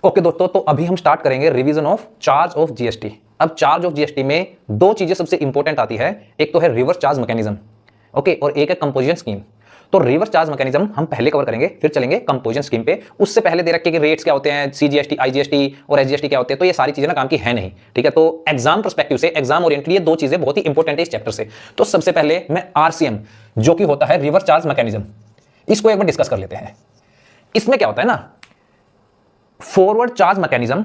Okay दोस्तों, तो अभी हम स्टार्ट करेंगे revision of charge of GST. अब चार्ज ऑफ जीएसटी में दो चीजें सबसे इंपॉर्टेंट आती है, एक तो है रिवर्स चार्ज मैकेनिज्म, ओके, और एक है कंपोजिशन स्कीम। तो रिवर्स चार्ज मैकेनिज्म हम पहले कवर करेंगे, फिर चलेंगे कंपोजिशन स्कीम पे। उससे पहले दे रखे कि रेट्स क्या होते हैं, सीजीएसटी, आईजीएसटी और एसजीएसटी क्या होते हैं, तो ये सारी चीजें ना काम की है नहीं, ठीक है। तो एग्जाम पर्सपेक्टिव से, एग्जाम ओरिएंटेड, ये दो चीजें बहुत ही इंपॉर्टेंट है इस चैप्टर से। तो सबसे पहले मैं आरसीएम, जो कि होता है रिवर्स चार्ज मैकेनिज्म, इसको एक बार डिस्कस कर लेते हैं। इसमें क्या होता है ना, फॉरवर्ड चार्ज मैकेनिज्म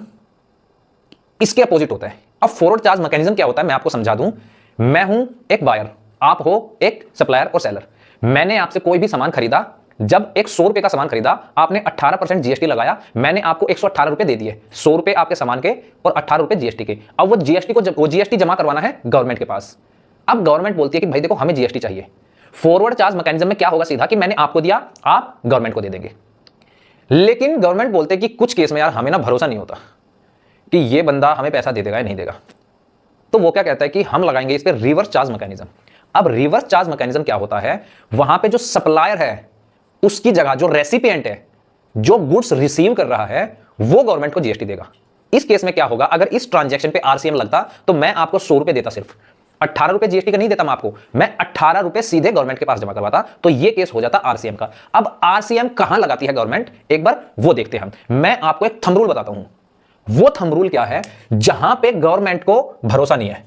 इसके अपोजिट होता है। अब फॉरवर्ड चार्ज मैकेनिज्म क्या होता है मैं आपको समझा दूं। मैं हूं एक बायर, आप हो एक सप्लायर और सेलर। मैंने आपसे कोई भी सामान खरीदा, जब एक 100 रुपए का सामान खरीदा, आपने 18% जीएसटी लगाया, मैंने आपको 118 रुपए दे दिए। 100 रुपए आपके सामान के और 18 रुपए जीएसटी के। अब वो जीएसटी जमा करवाना है गवर्नमेंट के पास। अब गवर्नमेंट बोलती है कि भाई देखो हमें जीएसटी चाहिए। फॉरवर्ड चार्ज मैकेनिज्म में क्या होगा सीधा कि मैंने आपको दिया, आप गवर्नमेंट को दे देंगे। लेकिन गवर्नमेंट बोलते कि कुछ केस में यार हमें ना भरोसा नहीं होता कि ये बंदा हमें पैसा दे देगा या नहीं देगा। तो वो क्या कहता है कि हम लगाएंगे इस पे रिवर्स चार्ज मैकेनिज्म। अब रिवर्स चार्ज मैकेनिज्म क्या होता है, वहां पे जो सप्लायर है उसकी जगह जो रेसिपिएंट है, जो गुड्स रिसीव कर रहा है, वो गवर्नमेंट को जीएसटी देगा। इस केस में क्या होगा, अगर इस ट्रांजैक्शन पे आरसीएम लगता तो मैं आपको 100 रुपए देता, सिर्फ 18 रुपए जीएसटी का नहीं देता मैं आपको, मैं 18 रुपए सीधे गवर्नमेंट के पास जमा करवाता, तो ये केस हो जाता आरसीएम का। अब आरसीएम कहां लगाती है गवर्नमेंट, एक बार वो देखते हैं हम। मैं आपको एक थंब रूल बताता हूं। वो थंब रूल क्या है, जहां पे गवर्नमेंट को भरोसा नहीं है,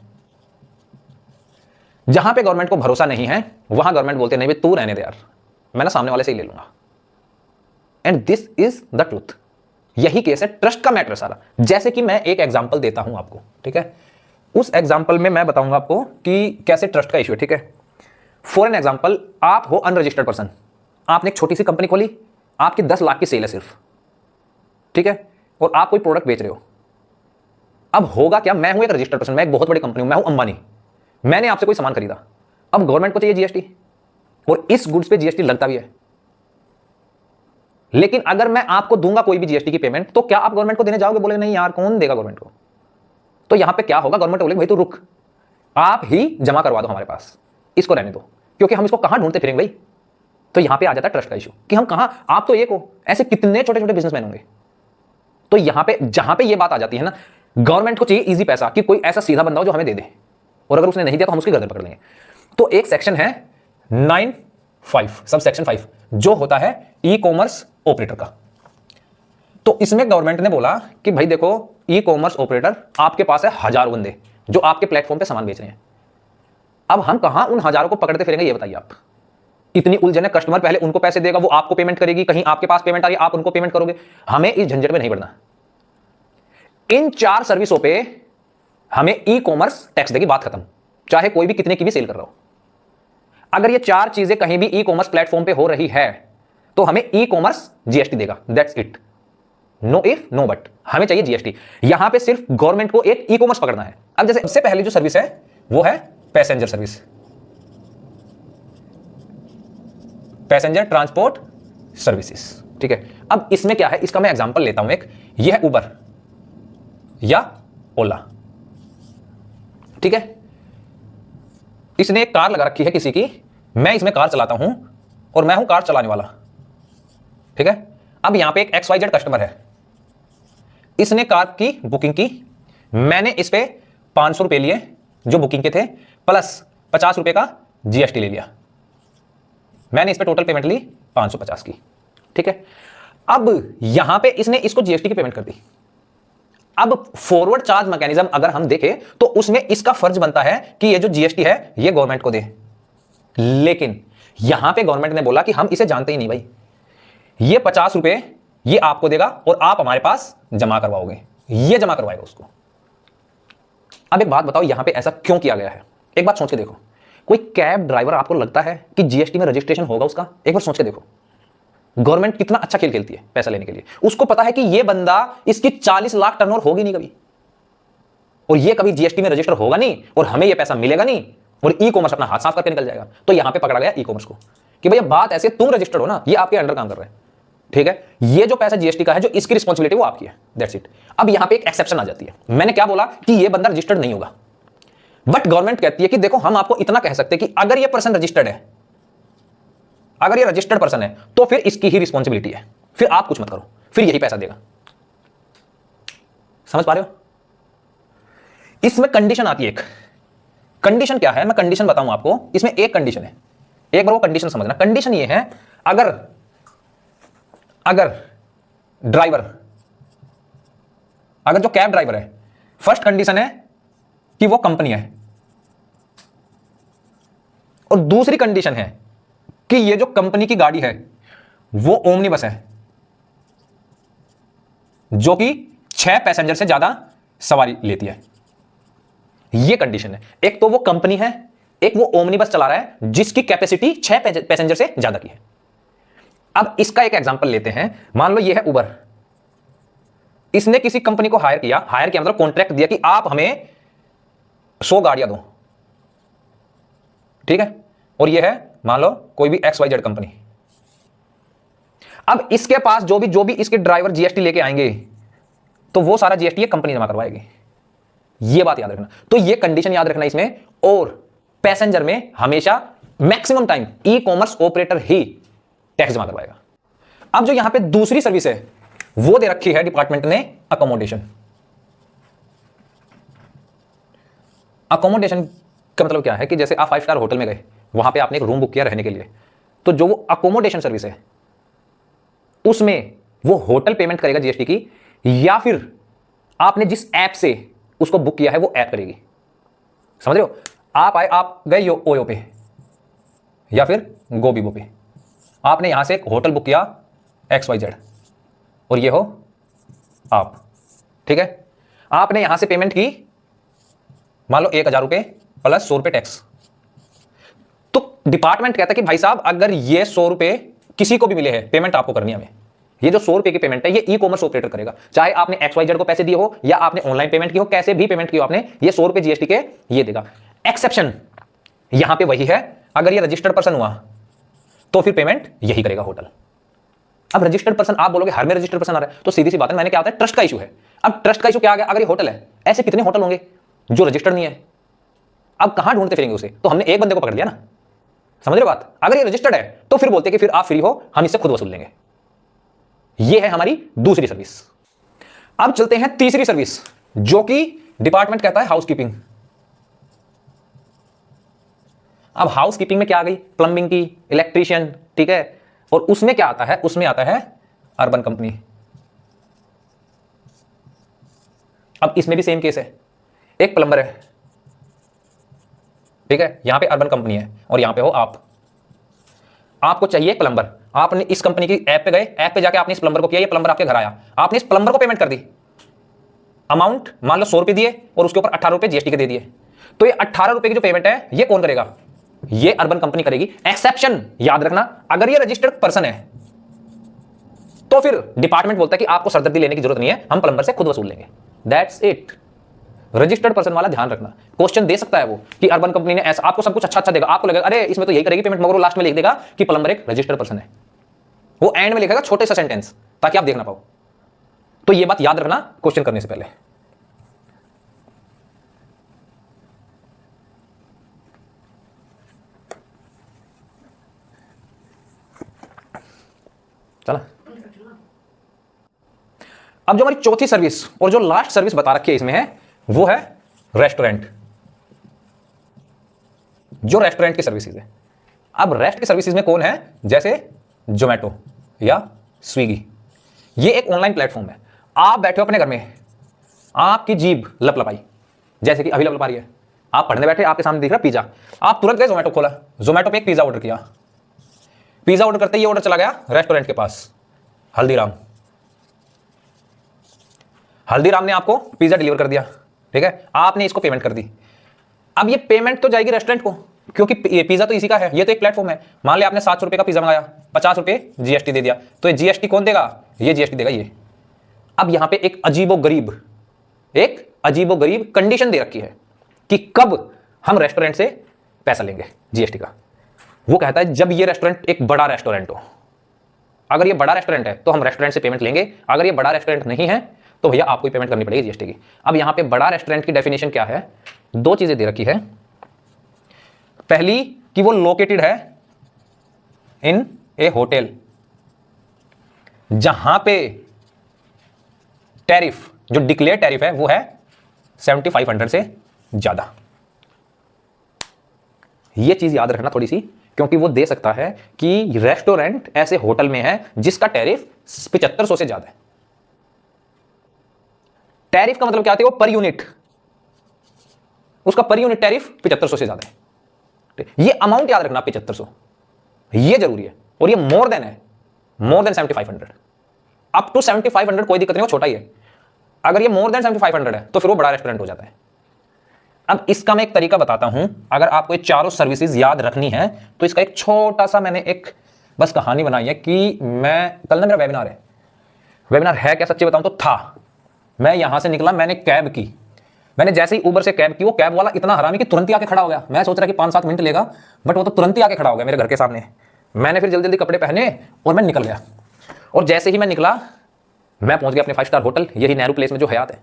जहां पे गवर्नमेंट को भरोसा नहीं है, वहां गवर्नमेंट बोलते नहीं भाई तू रहने दे यार, मैं ना सामने वाले से ही ले लूंगा। And this is the truth. यही केस है, ट्रस्ट का मैटर सारा। जैसे कि मैं एक एग्जांपल देता हूं आपको, ठीक है। उस एग्जांपल में मैं बताऊंगा आपको कि कैसे ट्रस्ट का इश्यू है, ठीक है। फॉर एन एग्जांपल, आप हो अनरजिस्टर्ड पर्सन, आपने एक छोटी सी कंपनी खोली, आपकी 10 लाख की सेल है सिर्फ, ठीक है, और आप कोई प्रोडक्ट बेच रहे हो। अब होगा क्या, मैं हूं एक रजिस्टर्ड पर्सन, मैं एक बहुत बड़ी कंपनी हूं, मैं हूं अंबानी, मैंने आपसे कोई सामान खरीदा। अब गवर्नमेंट को चाहिए जीएसटी, और इस गुड्स पे जीएसटी लगता भी है। लेकिन अगर मैं आपको दूंगा कोई भी जीएसटी की पेमेंट, तो क्या आप गवर्नमेंट को देने जाओगे, बोले नहीं यार कौन देगा गवर्नमेंट को। तो यहां पे क्या होगा, गवर्नमेंट बोलेगी भाई तू रुक, आप ही जमा करवा दो हमारे पास, इसको रहने दो, क्योंकि हम इसको कहां ढूंढते फिरेंगे भाई। तो यहां पे आ जाता है ट्रस्ट का इशू कि हम कहां, आप तो एक हो, ऐसे कितने छोटे छोटे बिजनेसमैन होंगे। तो यहां पे जहां पे ये बात आ जाती है ना, गवर्नमेंट को चाहिए इजी पैसा, कि कोई ऐसा सीधा बंदा हो जो हमें दे दे, और अगर उसने नहीं दिया तो हम उसकी गर्दन पकड़ लेंगे। तो एक सेक्शन है 9(5) सब सेक्शन 5, जो होता है ई कॉमर्स ऑपरेटर का। तो इसमें गवर्नमेंट ने बोला कि भाई देखो ई कॉमर्स ऑपरेटर, आपके पास है हजारों बंदे जो आपके प्लेटफॉर्म पे सामान बेच रहे हैं। अब हम कहां उन हजारों को पकड़ते फिरेंगे, ये बताइए आप। इतनी उलझन है, कस्टमर पहले उनको पैसे देगा, वो आपको पेमेंट करेगी, कहीं आपके पास पेमेंट आ रही है आप उनको पेमेंट करोगे। हमें इस झंझट में नहीं पड़ना। इन 4 सर्विसों पे हमें ई कॉमर्स टैक्स देगी, बात खत्म, चाहे कोई भी कितने की भी सेल कर रहा हो। अगर ये 4 चीजें कहीं भी ई कॉमर्स प्लेटफॉर्म पे हो रही है तो हमें ई कॉमर्स जीएसटी देगा, that's it. No if no but, हमें चाहिए जीएसटी। यहां पे सिर्फ गवर्नमेंट को एक ई कॉमर्स पकड़ना है। अब जैसे सबसे पहली जो सर्विस है वो है passenger service, passenger transport services, ठीक है। अब इसमें क्या है, इसका मैं एग्जांपल लेता हूं एक, यह है उबर या ओला, ठीक है। इसने एक कार लगा रखी है किसी की, मैं इसमें कार चलाता हूं और मैं हूं कार चलाने वाला, ठीक है। अब यहां पे एक XYZ कस्टमर है, इसने कार की बुकिंग की, मैंने इस पे 500 रुपए लिए जो बुकिंग के थे, प्लस 50 रुपए का जीएसटी ले लिया। मैंने इस पे टोटल पेमेंट ली 550 की, ठीक है। अब यहां पे इसने इसको जीएसटी की पेमेंट कर दी। अब फॉरवर्ड चार्ज मैकेनिज्म अगर हम देखें तो उसमें इसका फर्ज बनता है कि ये जो जीएसटी है ये गवर्नमेंट को दे। लेकिन यहां पे गवर्नमेंट ने बोला कि हम इसे जानते ही नहीं भाई, ये 50 रुपए ये आपको देगा और आप हमारे पास जमा करवाओगे, ये जमा करवाएगा उसको। अब एक बात बताओ, यहां पे ऐसा क्यों किया गया है, एक बात सोच के देखो। कोई कैब ड्राइवर आपको लगता है कि जीएसटी में रजिस्ट्रेशन होगा उसका, एक बार सोच के देखो। गवर्नमेंट कितना अच्छा खेल खेलती है पैसा लेने के लिए। उसको पता है कि ये बंदा, इसकी 40 लाख टर्नओवर होगी नहीं कभी, और ये कभी जीएसटी में रजिस्टर होगा नहीं, और हमें ये पैसा मिलेगा नहीं, और ई कॉमर्स अपना हाथ साफ करके निकल जाएगा। तो यहां पे पकड़ा गया ई कॉमर्स को कि भैया बात ऐसे, तुम रजिस्टर्ड हो ना, ये आपके अंडर काम कर रहे हैं, ठीक है। ये जो पैसा जीएसटी का है, जो इसकी रिस्पॉन्सिबिलिटी वो आपकी है, दैट्स इट। अब यहां पे एक एक्सेप्शन आ जाती है। मैंने क्या बोला कि ये बंदा रजिस्टर्ड नहीं होगा, बट गवर्नमेंट कहती है कि देखो हम आपको इतना कह सकते हैं कि अगर ये पर्सन रजिस्टर्ड है, अगर ये रजिस्टर्ड पर्सन है तो फिर इसकी ही रिस्पॉन्सिबिलिटी है, फिर आप कुछ मत करो, फिर यही पैसा देगा। समझ पा रहे हो? इसमें कंडीशन आती है एक। कंडीशन क्या है, मैं कंडीशन बताऊं आपको। इसमें एक कंडीशन है, एक बार वो कंडीशन समझना। कंडीशन ये है, अगर ड्राइवर, अगर जो कैब ड्राइवर है, फर्स्ट कंडीशन है कि वो कंपनी है, और दूसरी कंडीशन है कि ये जो कंपनी की गाड़ी है वो ओमनी बस है जो कि 6 पैसेंजर से ज्यादा सवारी लेती है। ये कंडीशन है। एक तो वो कंपनी है, एक वो ओमनी बस चला रहा है जिसकी कैपेसिटी 6 पैसेंजर से ज्यादा की है। अब इसका एक एग्जांपल लेते हैं। मान लो ये है उबर, इसने किसी कंपनी को हायर किया मतलब कॉन्ट्रैक्ट दिया कि आप हमें 100 गाड़ियां दो, ठीक है। और ये है मान लो कोई भी XYZ कंपनी। अब इसके पास जो भी इसके ड्राइवर जीएसटी लेके आएंगे तो वो सारा जीएसटी ये कंपनी जमा करवाएगी। ये बात याद रखना। तो ये कंडीशन याद रखना इसमें। और पैसेंजर में हमेशा maximum time e commerce operator ही टैक्स जमा करवाएगा। अब जो यहां पे दूसरी सर्विस है वो दे रखी है डिपार्टमेंट ने, अकोमोडेशन। अकोमोडेशन का मतलब क्या है कि जैसे आप 5 स्टार होटल में गए, वहां पे आपने एक रूम बुक किया रहने के लिए, तो जो वो अकोमोडेशन सर्विस है उसमें वो होटल पेमेंट करेगा जीएसटी की, या फिर आपने जिस ऐप से उसको बुक किया है वो ऐप करेगी। समझ रहे हो? आप गए ओयो पे या फिर गोबीबो पे, आपने यहां से एक होटल बुक किया XYZ, और ये हो आप, ठीक है। आपने यहां से पेमेंट की मान लो 1000 रुपए प्लस 100 रुपए टैक्स। तो डिपार्टमेंट कहता है कि भाई साहब अगर ये 100 रुपए किसी को भी मिले हैं, पेमेंट आपको करनी है हमें। ये जो 100 रुपए की पेमेंट है ये ई कॉमर्स ऑपरेटर करेगा, चाहे आपने XYZ को पैसे दिए हो या आपने ऑनलाइन पेमेंट की हो, कैसे भी पेमेंट की हो आपने, ये 100 रुपए जीएसटी के ये देगा। एक्सेप्शन यहां पे वही है, अगर ये रजिस्टर्ड पर्सन हुआ तो फिर पेमेंट यही करेगा होटल। अब रजिस्टर्ड पर्सन, आप बोलोगे हर में रजिस्टर्ड पर्सन आ रहा है, तो सीधी सी बात है, मैंने क्या आता है, ट्रस्ट का इशू है। अब ट्रस्ट का इशू क्या आ गया, अगर ये होटल है, ऐसे कितने होटल होंगे जो रजिस्टर्ड नहीं है, अब कहां ढूंढते फिरेंगे उसे? तो हमने एक बंदे को पकड़ लिया ना। समझ रहे हो बात? अगर ये रजिस्टर्ड है तो फिर बोलते हैं कि फिर आप फ्री हो, हम इससे खुद वसूल लेंगे। ये है हमारी दूसरी सर्विस। अब चलते हैं तीसरी सर्विस, जो कि डिपार्टमेंट कहता है हाउसकीपिंग। अब हाउसकीपिंग में क्या आ गई, प्लम्बिंग की, इलेक्ट्रीशियन, ठीक है। और उसमें क्या आता है, उसमें आता है अर्बन कंपनी। अब इसमें भी सेम केस है, एक प्लम्बर है, ठीक है, यहां पे अर्बन कंपनी है और यहां पे हो आपको चाहिए प्लम्बर। आपने इस कंपनी की ऐप पे गए, ऐप पे जाके आपने इस प्लम्बर को किया, ये प्लम्बर आपके घर आया, आपने इस प्लम्बर को पेमेंट कर दी, अमाउंट मान लो 100 रुपए दिए और उसके ऊपर 18 रुपए जीएसटी के दे दिए। तो ये 18 रुपए की जो पेमेंट है ये कौन करेगा? ये अर्बन कंपनी करेगी। एक्सेप्शन याद रखना, अगर ये रजिस्टर्ड पर्सन है तो फिर डिपार्टमेंट बोलता है कि आपको सरदर्दी लेने की जरूरत नहीं है, हम प्लम्बर से खुद वसूल लेंगे। That's it. रजिस्टर्ड पर्सन वाला ध्यान रखना। क्वेश्चन दे सकता है वो कि अर्बन कंपनी ने ऐसा, आपको सब कुछ अच्छा देगा, आपको लगेगा अरे इसमें तो यही करेगी पेमेंट, मगर वो लास्ट में लिख देगा कि प्लम्बर एक रजिस्टर्ड पर्सन है। वो एंड में लिखेगा छोटे सा सेंटेंस ताकि आप देख ना पाओ। तो ये बात याद रखना क्वेश्चन करने से पहले। चला, अब जो हमारी चौथी सर्विस और जो लास्ट सर्विस बता रखी है इसमें है वो है रेस्टोरेंट। जो रेस्टोरेंट की सर्विसेज है, अब रेस्ट की सर्विसेज में कौन है, जैसे जोमेटो या स्विगी। ये एक ऑनलाइन प्लेटफॉर्म है। आप बैठे हो अपने घर में, आपकी जीभ लपलपाई, जैसे कि अभी लपलपा रही है, आप पढ़ने बैठे, आपके सामने दिख रहा पिज्जा, आप तुरंत गए जोमेटो खोला, जोमेटो पे एक पिज्जा ऑर्डर किया। पिज्जा ऑर्डर करते ही ऑर्डर चला गया रेस्टोरेंट के पास, हल्दीराम ने आपको पिज्जा डिलीवर कर दिया, ठीक है, आपने इसको पेमेंट कर दी। अब ये पेमेंट तो जाएगी रेस्टोरेंट को, क्योंकि ये पिज्जा तो इसी का है, ये तो एक प्लेटफॉर्म है। मान लिया आपने 700 रुपए का पिज्जा मंगाया, 50 रुपए जीएसटी दे दिया, तो ये जीएसटी कौन देगा? ये जीएसटी देगा ये। अब यहां पे एक अजीबोगरीब कंडीशन दे रखी है कि कब हम रेस्टोरेंट से पैसा लेंगे जीएसटी का। वो कहता है जब ये रेस्टोरेंट एक बड़ा रेस्टोरेंट हो। अगर ये बड़ा रेस्टोरेंट है तो हम रेस्टोरेंट से पेमेंट लेंगे, अगर ये बड़ा रेस्टोरेंट नहीं है तो भैया आपको ही पेमेंट करनी पड़ेगी जीएसटी की। अब यहां पे बड़ा रेस्टोरेंट की डेफिनेशन क्या है? 2 चीजें दे रखी है। पहली कि वो लोकेटेड है इन ए होटल, जहां पे टैरिफ जो डिक्लेयर टैरिफ है वो है 7500 से ज्यादा। ये चीज याद रखना थोड़ी सी, क्योंकि वो दे सकता है कि रेस्टोरेंट ऐसे होटल में है जिसका टैरिफ 7500 से ज्यादा है। टैरिफ का मतलब क्या होता है? वो पर यूनिट, उसका पर यूनिट टैरिफ 7500 से ज्यादा है। ये अमाउंट याद रखना 7500, ये जरूरी है। और ये मोर देन है, मोर देन 7500। अप टू 7500 कोई दिक्कत नहीं, वो छोटा ही है। अगर ये मोर देन 7500 है तो फिर वो बड़ा रेस्टोरेंट हो जाता है। अब इसका मैं एक तरीका बताता हूं, अगर आपको ये चारों सर्विसेज याद रखनी है तो इसका एक छोटा सा मैंने एक बस कहानी बनाई है कि मैं कल ना मेरा वेबिनार है क्या, सच्ची बताऊं तो था। मैं यहां से निकला, मैंने कैब की, मैंने जैसे ही उबर से कैब की, वो कैब वाला इतना हरामी कि तुरंत ही आके खड़ा हो गया। मैं सोच रहा कि 5-7 मिनट लेगा, बट वो तो तुरंत ही आके खड़ा हो गया मेरे घर के सामने। मैंने फिर जल्दी जल्दी कपड़े पहने और मैं निकल गया। और जैसे ही मैं निकला, मैं पहुंच गया अपने 5 स्टार होटल, यही नेहरू प्लेस में जो हयात है।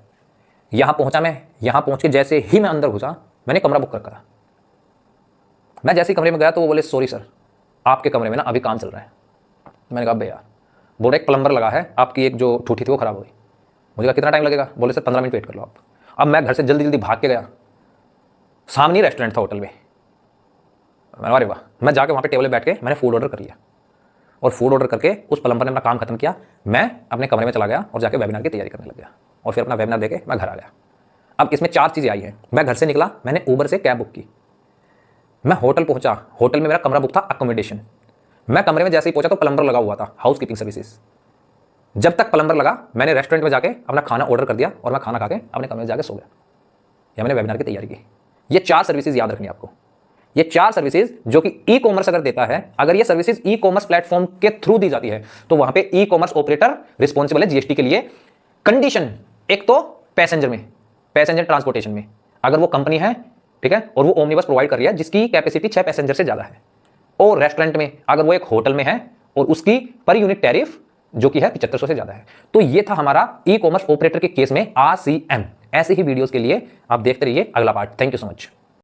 यहां पहुंचा मैं, यहां पहुंच के जैसे ही मैं अंदर घुसा, मैंने कमरा बुक कर करा। मैं जैसे ही कमरे में गया तो वो बोले सॉरी सर, आपके कमरे में ना अभी काम चल रहा है। मैंने कहा भैया, बोले एक प्लम्बर लगा है, आपकी एक जो ठूठी थी वो खराब हो गई। मुझे कहा कितना टाइम लगेगा? बोले सर 15 मिनट वेट कर लो आप। अब मैं घर से जल्दी जल्दी भाग के गया, सामने रेस्टोरेंट था होटल में। मैंने अरे वाह, मैं जाके वहाँ पे टेबल पे बैठ के मैंने फूड ऑर्डर कर लिया। और फूड ऑर्डर करके उस प्लम्बर ने अपना काम खत्म किया, मैं अपने कमरे में चला गया और जाके वेबिनार की तैयारी करने लग गया। और फिर अपना वेबिनार देके मैं घर आ गया। अब इसमें 4 चीज़ें आई हैं। मैं घर से निकला, मैंने उबर से कैब बुक की, मैं होटल पहुंचा, होटल में मेरा कमरा बुक था अकोमोडेशन। मैं कमरे में जैसे ही पहुंचा तो प्लम्बर लगा हुआ था, हाउस कीपिंग सर्विसेज। जब तक प्लम्बर लगा, मैंने रेस्टोरेंट में जाके अपना खाना ऑर्डर कर दिया और मैं खाना खा के अपने कमरे में जाके सो गया। या मैंने वेबिनार की तैयारी की। ये 4 सर्विसेज याद रखनी आपको। ये 4 सर्विसेज जो कि ई कॉमर्स अगर देता है, अगर ये सर्विसेज ई कॉमर्स प्लेटफॉर्म के थ्रू दी जाती है तो वहां पे ई कॉमर्स ऑपरेटर रिस्पॉन्सिबल है जीएसटी के लिए। कंडीशन एक तो पैसेंजर ट्रांसपोर्टेशन में अगर वो कंपनी है, ठीक है, और वो ओमनीबस प्रोवाइड कर रही है जिसकी कैपेसिटी 6 पैसेंजर से ज्यादा है। और रेस्टोरेंट में अगर वो एक होटल में है और उसकी पर यूनिट टैरिफ जो कि है 7500 से ज्यादा है। तो ये था हमारा ई कॉमर्स ऑपरेटर के केस में RCM। ऐसे ही वीडियोस के लिए आप देखते रहिए अगला part. Thank you so much.